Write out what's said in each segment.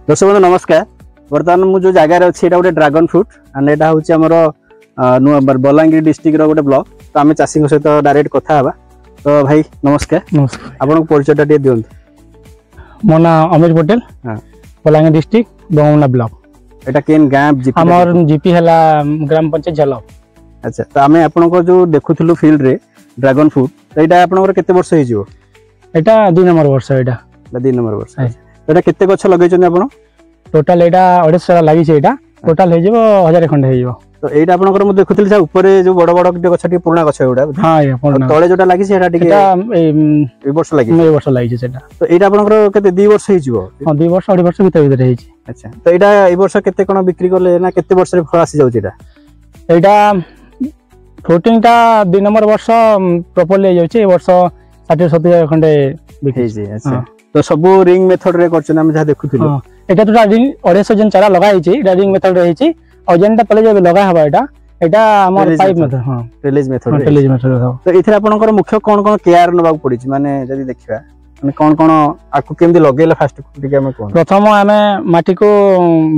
दर्शक बंधु नमस्कार। बर्तमान मुझे जगार अच्छी गोटे ड्रागन फ्रूट एंड यहाँ हूँ बलांगीर डिस्ट्रिक्ट गोटे ब्लॉक। तो आम चाषी सहित डायरेक्ट कथा हवा। तो भाई नमस्कार। नमस्कार। आपन परिचय टे दियंतु। मो ना अमित पटेल। हां बलांगीर डिस्ट्रिक्ट बंगला ब्लॉक। एटा केन गांव जीपी हमर जीपी हला ग्राम पंचायत झल। अच्छा तो आमे आपन को जो देखुथलु फील्ड रे ड्रैगन फ्रूट तो एटा आपन को केते वर्ष हे जिवो? एटा 2 नंबर वर्ष एटा 2 नंबर वर्ष। एटा केते गछ लगै छन आपन? टोटल एटा 250 लागि छै एटा टोटल हे जिवो 1000 खंड हे जिवो। तो एटा आपन को मु देखुथलि जा ऊपर जो बड़ बड़ गछ टी पुराना गछ एटा। हां ये पुराना तळे जोटा लागि छै एटा टिके ए वर्ष लागि ए वर्ष लागि छै सेटा। तो एटा आपन को केते 2 वर्ष हे जिवो? हां 2 वर्ष 2.5 वर्ष भीतर भीतर हे छै। अच्छा तो एटा ए वर्ष केते कोन बिक्री करले ना केते वर्ष रे फळ आसी जाउ एटा? एटा फ्रूटिंग टा 2 नंबर वर्ष प्रॉपर्ली हे जाउ छै। ए वर्ष 60-70 खंडे बिक्री छै। अच्छा तो सब रिंग मेथड रे करछन हम जा देखुथिलु। हां एटा तो रिंग 250 जन चारा लगाई छै। एटा रिंग मेथड रे हे छै और जेनटा तले जे लगा हबा एटा हमर पाइप मेथड। हां रिलीज मेथड तो इथरे आपनकर मुख्य कोन कोन केयर नबा पड़ी छै माने जदी देखिबा माने कोन कोन आकु केमदी लगेला फास्ट टिके हम कोन? प्रथम हमें माटी को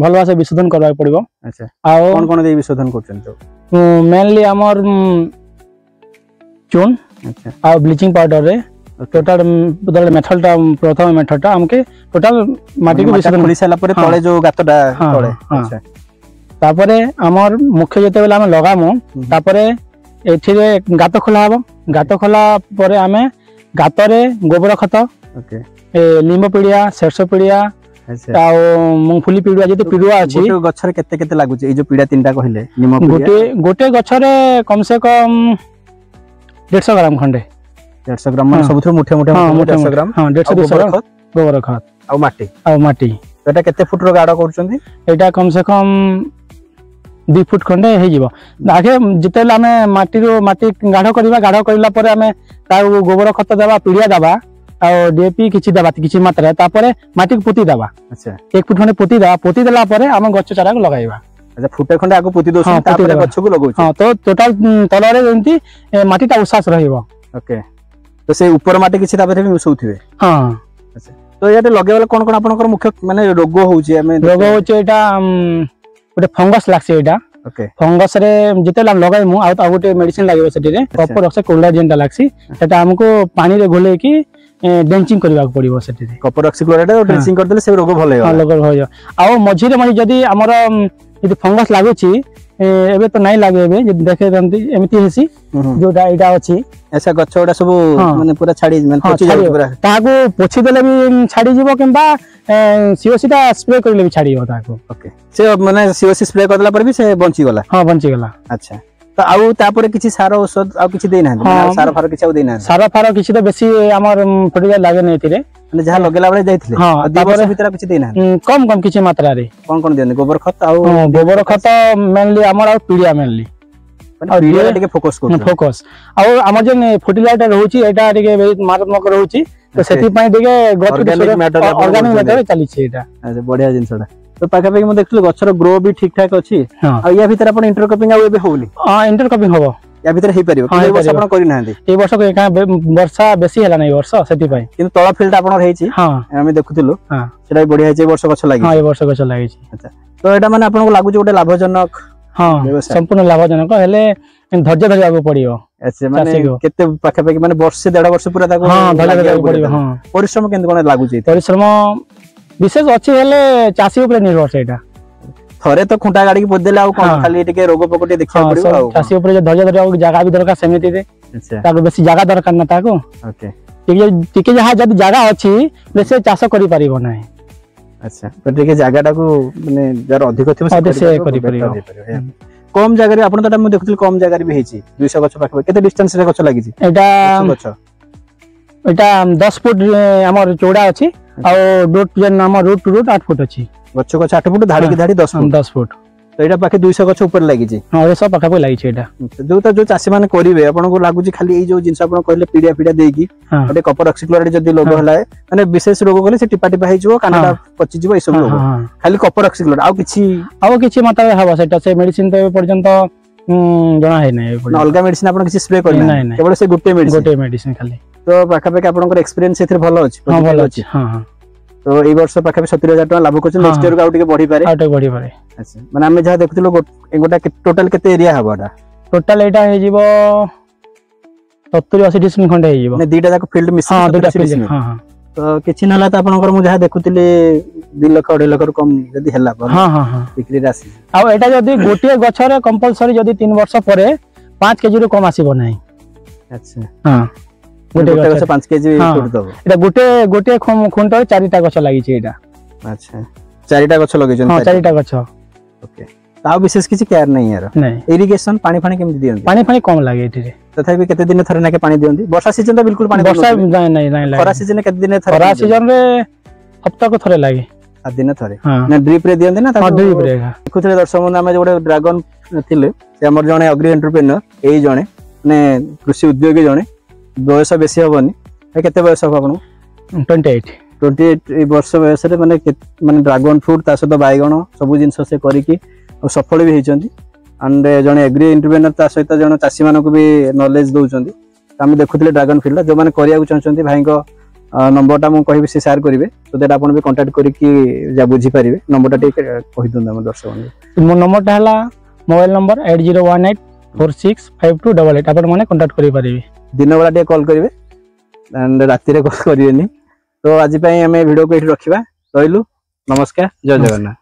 भलवा से विशोधन करबा पड़िबो। अच्छा आ कोन कोन दे विशोधन करछन? तो मेनली हमर चून अच्छा आ ब्लीचिंग पाउडर रे टोटल बदल मेथड टा प्रथम मेथड टा हमके टोटल माटी को विशोधन खुली साला परे तळे जो गातडा तळे। अच्छा तापरे हमर मुख्य जते बेला हम लगामु तापरे एथिरे गात खोला हबो। गात खोला परे हमें गातरे गोबर खत ओके लींब पीडिया सरसो पीडिया अच्छा आ मूंगफली पीडिया जते पीडुआ अछि गोटे गछरे केते केते लागु छै? ए जो पीडा तीनटा कहिले नीम पीडिया गोटे गछरे कम से कम 150 ग्राम खंडे 150 ग्राम माने सबथु मुठे मुठे 150 ग्राम। हां 150 ग्राम गोबर खत आ माटी एटा केते फुट रो गाडा करछंती? एटा कम से कम 2 फुट खंडे हे जीवो। आगे जते हमें माटी गाढ़ करबा गाढ़ करला परे हमें ता गोबर खत देबा पीडिया देबा और डीएपी किछि देबा किछि मात्रा तापरे माटी को पोती देबा। अच्छा 1 फुट खंडे पोती देबा पोती देला परे हम गछ चारा को लगाइबा। अच्छा फुटे खंडे आगो पोती दोस तापरे गछ को लगौ छै। हां तो टोटल तलरे जेंती माटी ता उसास रहिबो। ओके तो से ऊपर माटी किछि तापरे भी उसौथिबे? हां अच्छा तो याते लगेबले कोन कोन आपनकर मुख्य माने रोग होउछि? हमें रोग होउछि एटा गोटे फंगस लागसे एटा। ओके फंगस रे जते हम लगाइ मु आ गोटे मेडिसिन लागबो सेठी रे कॉपर ऑक्साइड कोल्डा जेंटा लागसी सेटा हमको पानी रे घोले की ड्रेंचिंग करबा पड़िबो सेठी रे। कॉपर ऑक्साइड क्लोराइड ड्रेंचिंग कर देले से रोग भले हो। हां रोग होय आ मझी रे जदी हमर जदी फंगस लागुची एबे तो नहीं लागे एबे जदी देखे दंती एमिति हेसी जोटा एटा अछि। ऐसा गछोडा सब माने पूरा छाडी माने पोछि जाय पूरा ताको पोछि देले भी छाडी जीवो किंबा सीओसीटा स्प्रे करले भी छाडीबो ताको। ओके से माने सीओसी स्प्रे कर देला पर भी से बंची गला? हां बंची गला। अच्छा तो आउ तापर किछि सार औषध आ किछि देइ ना? सार फार किछि आ देइ ना? सार फार किछि तो बेसी हमर फटिया लागे नै थिरे माने जहा लगेला बळे जाइथिले। हां तापर भीतर किछि देइ ना? कम कम किछि मात्रा रे कोन देन गोबर खत आ गोबर खत मेनली हमर आ पीडिया मेनली और पीडिया टिके फोकस कर फोकस आ हमर जे फर्टिलाइजर रहउची एटा टिके मारात्मक रहउची तो सेति पय टिके गछ ऑर्गेनिक मैटर चली छी एटा। अच्छा बढ़िया जिंसडा तो पाखा पे मैं देखलु गछर ग्रो भी ठीक ठाक अछि। आ या भीतर अपन इंटरक्रॉपिंग आ एबे होउनी? हां इंटरक्रॉपिंग होबो या भीतर हे परिबो कि वर्ष अपन करि नांदी? ए वर्ष का वर्षा बेसी हला नै वर्ष सेति पय किंतु तळा फील्ड अपन रहै छी। हां हमें देखुथिलु। हां सेटा बढ़िया छै वर्ष गछ लागि। हां ए वर्ष गछ लागि छी। अच्छा तो एटा माने अपन को लागु छै गोटे लाभजनक? हां संपूर्ण लाभजनक हेले धैर्य धरिया को पड़ियो। अच्छा माने केते पाखा पे माने वर्ष से 1.5 वर्ष पूरा ताको? हां धैर्य धरिया को पड़ियो। हां परिश्रम केंद कोन लागु छै? परिश्रम विशेष अछि हेले चासी ऊपर निर्भर सेटा। थरे तो खुंटा गाड़ी के पोद देला आ कोन खाली टिके रोग पकटे देखिया पड़ियो आ चासी ऊपर जे धैर्य धरिया को जगह भी दरकार सेमिति दे। अच्छा ताको बेसी जगह दरकार न ताको। ओके टिके जहा जदी जगह अछि से चाष करि परिबो नै। अच्छा तो टिके जगहटा को माने जर अधिक थिबो से करि परिबो। कम जगह रे आपण तटा मु देखथि कम जगह रे भी हेछि 200 गछ पाखा केते डिस्टेंस रे गछ लागि छी? एटा 10 फुट हमर चौड़ा अछि आ डोट जे हमर रूट टू रूट 8 फुट अछि। गछ गछ 8 फुट धाड़ी की धाड़ी 10 फुट तो एटा पाखे 200 गछ ऊपर लागि छी। हां ए सब पाखा पे लागि छी एटा जो चासी माने करिवे आपण को लागु छी खाली ए जो जिंस आपण कहले पीडिया देकी ओटे कॉपर ऑक्साइड क्लोराइड जदी लोग हला माने विशेष रोग कले से टिपा टिपा हे जिवो कानडा पचि जिवो ए सब रोग खाली कॉपर ऑक्साइड क्लोराइड आउ किछि मात्रा हबा सेटा से मेडिसिन तो पर्यंत जना है नै अलगा मेडिसिन आपण किछि स्प्रे करना केवल से गुटे मेडिसिन खाली तो पाखा पे आपण को एक्सपीरियंस एथरे भलो अछि? हां भलो अछि। हां हां तो एई वर्ष पाखा 70,000 टका लाभ करछन नेक्स्ट ईयर को आउट के बढ़ी पारे अच्छा माने हम जहा देखुतिलो गोटा टोटल केते एरिया हबाडा टोटल एटा हे जीवो 70-80 डिसमिल खंडे हे जीवो ने दीटा जाक फील्ड मिस हां दुटा फील्ड हां तो किछि नला त आपनकर मु जहा देखुतिले 2 लाख 2.5 लाख कम जदी हला पर हां हां हां बिक्री राशि आ एटा जदी गोटे गछरे कंपलसरी जदी 3 वर्ष परे 5 केजी रो कम आसीबो नाही अच्छा हां गोटे गछ 5 केजी तोड़ दबो एटा गोटे खुंटर 4टा गछ लागि छै एटा अच्छा 4टा गछ लगै जन हां 4टा गछ ओके ता विशेष किछि केयर नहीं यार नहीं इरिगेशन पानी फानी केम दियन पानी कम लागे एठी तथापि केते दिन थरे नाके पानी दियंती वर्षा सीजन त बिल्कुल पानी वर्षा नहीं लागे खरा सीजन केते दिन थरे खरा सीजन रे हफ्ता को थरे लागे आ दिन थरे ना ड्रिप रे दियंती ना ता ड्रिप रे देखुथले दर्शक बंधु हम जोडे ड्रैगन थिले से हमर जने एग्री एंटरप्रेन्योर एई जने ने कृषि उद्योगी जने बयस बेसी होबनी ए केते बयस हो आपन 28 वर्ष बयस रे माने ड्रैगन फ्रूट ता सहित बायगण सब जिंस से करी की सफल भी होइचंती एंड जने एग्री एंटरप्रेन्योर ता सहित जने चासी मानको भी नॉलेज दोउचंती हम देखुथले ड्रैगन फील्ड जो माने करिया को चाहचंती भाई को नंबर टा मु कहबी से शेयर करिवे सो दैट आपन भी कांटेक्ट करी की जा बुझी परिवे नंबर टा कहि दन हम दर्शक बंधु मो नंबर टा हला मोबाइल नंबर 8018465288 आपन माने कांटेक्ट करि परिवे दिन बेला टे कॉल करिवे एंड राति रे कॉल करिवेनी तो आज पई हमें वीडियो को एठी रखिबा रहिलु नमस्कार जय जगन्नाथ।